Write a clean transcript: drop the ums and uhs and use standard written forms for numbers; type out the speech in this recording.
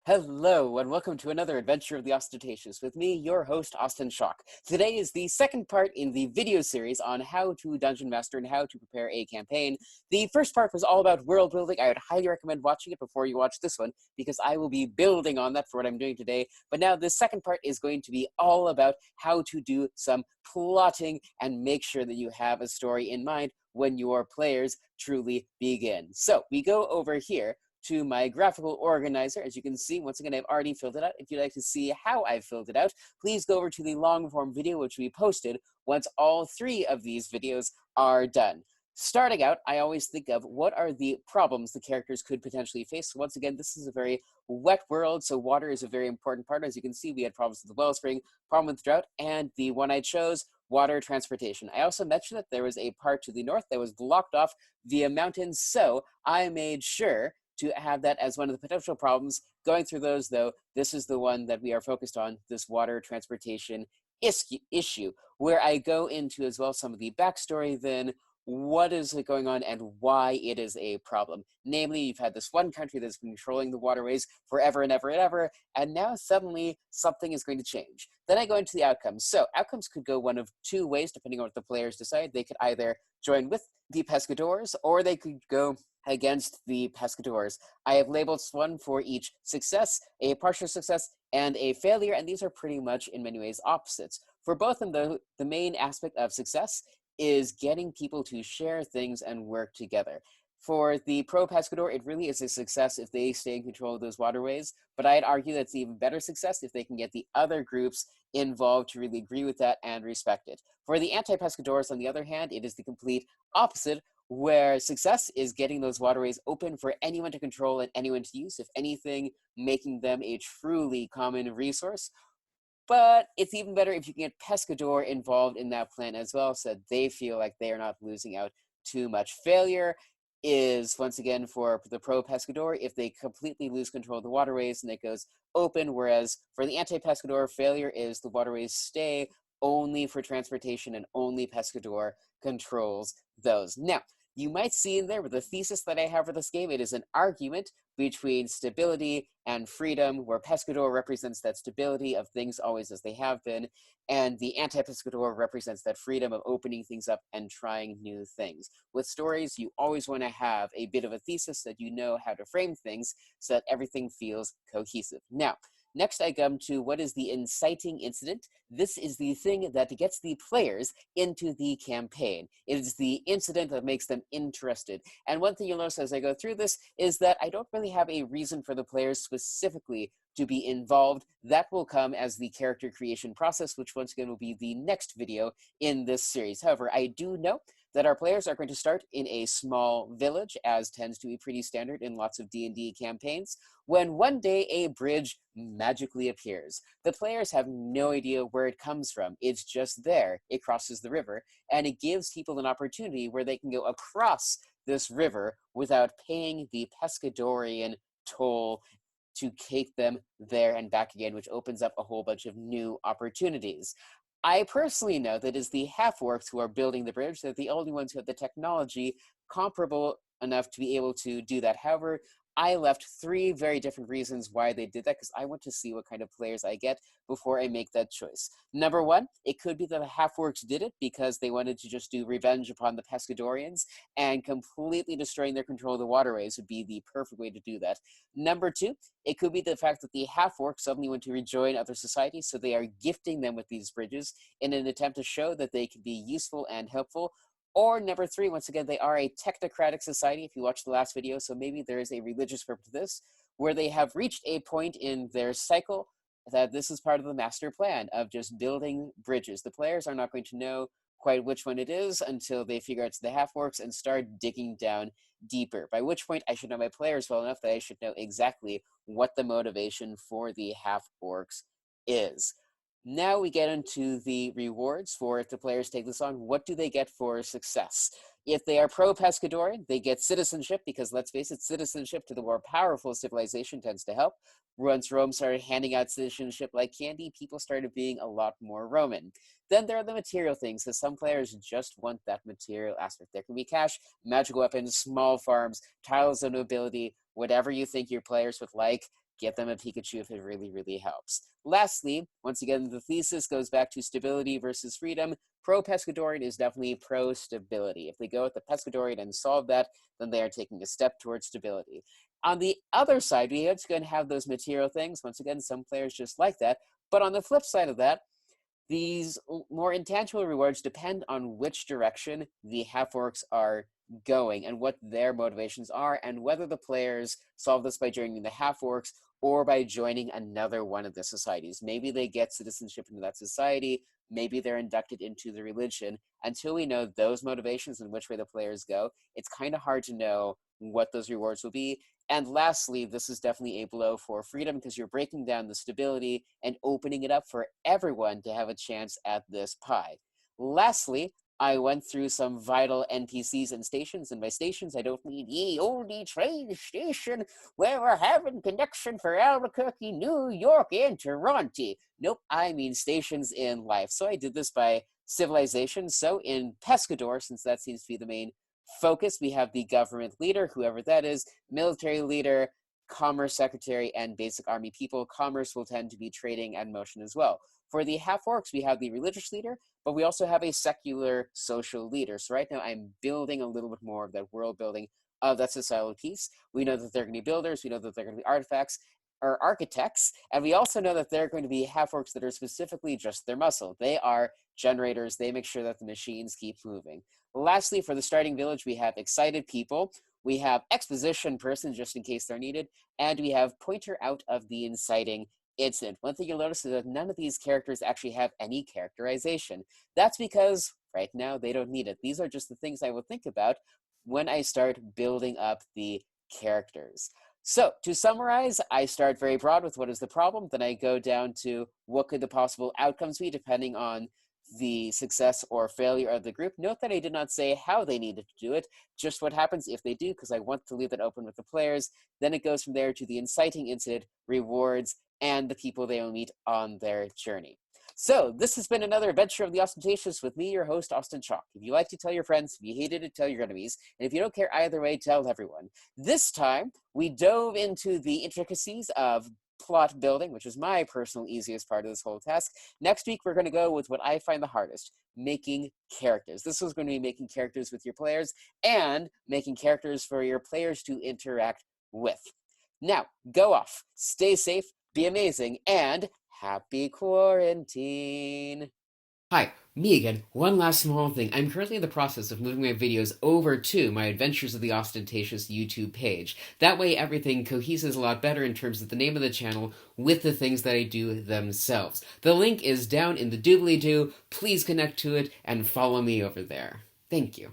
Hello, and welcome to another adventure of the Austentatious with me, your host, Austin Shock. Today is the second part in the video series on how to dungeon master and how to prepare a campaign. The first part was all about world building. I would highly recommend watching it before you watch this one, because I will be building on that for what I'm doing today. But now this second part is going to be all about how to do some plotting and make sure that you have a story in mind when your players truly begin. So we go over here to my graphical organizer. As you can see, once again, I've already filled it out. If you'd like to see how I've filled it out, please go over to the long form video, which we posted once all three of these videos are done. Starting out, I always think of what are the problems the characters could potentially face. So once again, this is a very wet world, so water is a very important part. As you can see, we had problems with the wellspring, problem with drought, and the one I chose, water transportation. I also mentioned that there was a part to the north that was blocked off via mountains, so I made sure to have that as one of the potential problems. Going through those, though, this is the one that we are focused on, this water transportation issue, where I go into as well some of the backstory, then what is going on and why it is a problem. Namely, you've had this one country that's been controlling the waterways forever and ever and ever, and now suddenly something is going to change. Then I go into the outcomes. So outcomes could go one of two ways, depending on what the players decide. They could either join with the pescadores, or they could go against the pescadores. I have labeled one for each success, a partial success, and a failure, and these are pretty much in many ways opposites. For both of them, the main aspect of success is getting people to share things and work together. For the pro-pescador, it really is a success if they stay in control of those waterways, but I'd argue that's even better success if they can get the other groups involved to really agree with that and respect it. For the anti-pescadors, on the other hand, it is the complete opposite, where success is getting those waterways open for anyone to control and anyone to use, if anything, making them a truly common resource. But it's even better if you can get pescador involved in that plan as well, so that they feel like they are not losing out too much. Failure is, once again, for the pro-pescador, if they completely lose control of the waterways and it goes open, whereas for the anti-pescador, failure is the waterways stay only for transportation and only pescador controls those. Now, you might see in there with the thesis that I have for this game, it is an argument between stability and freedom, where pescador represents that stability of things always as they have been, and the anti-pescador represents that freedom of opening things up and trying new things. With stories, you always want to have a bit of a thesis so that you know how to frame things so that everything feels cohesive. Now, next I come to what is the inciting incident. This is the thing that gets the players into the campaign. It is the incident that makes them interested. And one thing you'll notice as I go through this is that I don't really have a reason for the players specifically to be involved. That will come as the character creation process, which once again will be the next video in this series. However, I do know that our players are going to start in a small village, as tends to be pretty standard in lots of D&D campaigns, when one day a bridge magically appears. The players have no idea where it comes from. It's just there. It crosses the river, and it gives people an opportunity where they can go across this river without paying the pescadorian toll to take them there and back again, which opens up a whole bunch of new opportunities. I personally know that it's the half-orcs who are building the bridge. They're the only ones who have the technology comparable enough to be able to do that. However, I left three very different reasons why they did that, because I want to see what kind of players I get before I make that choice. Number one, it could be that the half-orcs did it because they wanted to just do revenge upon the pescadorians, and completely destroying their control of the waterways would be the perfect way to do that. Number two, it could be the fact that the half-orcs suddenly want to rejoin other societies, so they are gifting them with these bridges in an attempt to show that they can be useful and helpful. Or number three, once again, they are a technocratic society, if you watched the last video, so maybe there is a religious purpose to this, where they have reached a point in their cycle that this is part of the master plan of just building bridges. The players are not going to know quite which one it is until they figure out it's the half-orcs and start digging down deeper, by which point I should know my players well enough that I should know exactly what the motivation for the half-orcs is. Now we get into the rewards for if the players take this on. What do they get for success? If they are pro-pescador, they get citizenship, because let's face it, citizenship to the more powerful civilization tends to help. Once Rome started handing out citizenship like candy, people started being a lot more Roman. Then there are the material things, because some players just want that material aspect. There can be cash, magical weapons, small farms, titles of nobility, whatever you think your players would like. get them a Pikachu if it really, really helps. Lastly, once again, the thesis goes back to stability versus freedom. Pro-Pescadorian is definitely pro-stability. If they go with the Pescadorian and solve that, then they are taking a step towards stability. On the other side, we are going to have those material things. Once again, some players just like that. But on the flip side of that, these more intangible rewards depend on which direction the half-orcs are going and what their motivations are, and whether the players solve this by joining the half-orcs or by joining another one of the societies. Maybe they get citizenship into that society, maybe they're inducted into the religion. Until we know those motivations and which way the players go, it's kind of hard to know what those rewards will be. And lastly, this is definitely a blow for freedom because you're breaking down the stability and opening it up for everyone to have a chance at this pie. Lastly, I went through some vital NPCs and stations, and by stations I don't mean ye olde train station where we're having connection for Albuquerque, New York, and Toronto. Nope, I mean stations in life. So I did this by civilization. So in Pescador, since that seems to be the main focus, we have the government leader, whoever that is, military leader, commerce secretary, and basic army people. Commerce will tend to be trading and motion as well. For the half-orcs, we have the religious leader, but we also have a secular social leader. So right now I'm building a little bit more of that world building of that societal piece. We know that they're going to be builders, we know that they're going to be artifacts, or architects, and we also know that they're going to be half-orcs that are specifically just their muscle. They are generators, they make sure that the machines keep moving. Lastly, for the starting village, we have excited people, we have exposition person just in case they're needed, and we have pointer out of the inciting incident. One thing you'll notice is that none of these characters actually have any characterization. That's because right now they don't need it. These are just the things I will think about when I start building up the characters. So to summarize, I start very broad with what is the problem, then I go down to what could the possible outcomes be depending on the success or failure of the group. Note that I did not say how they needed to do it, just what happens if they do, because I want to leave that open with the players. Then it goes from there to the inciting incident, rewards, and the people they will meet on their journey. So this has been another adventure of the Austentatious with me, your host, Austin Chalk. If you liked it, tell your friends. If you hated it, tell your enemies. And if you don't care either way, tell everyone. This time, we dove into the intricacies of plot building, which is my personal easiest part of this whole task. Next week, we're going to go with what I find the hardest, making characters. This is going to be making characters with your players and making characters for your players to interact with. Now, go off, stay safe, be amazing, and happy quarantine! Hi, me again. One last small thing. I'm currently in the process of moving my videos over to my Adventures of the Austentatious YouTube page. That way everything coheses a lot better in terms of the name of the channel with the things that I do themselves. The link is down in the doobly-doo. Please connect to it and follow me over there. Thank you.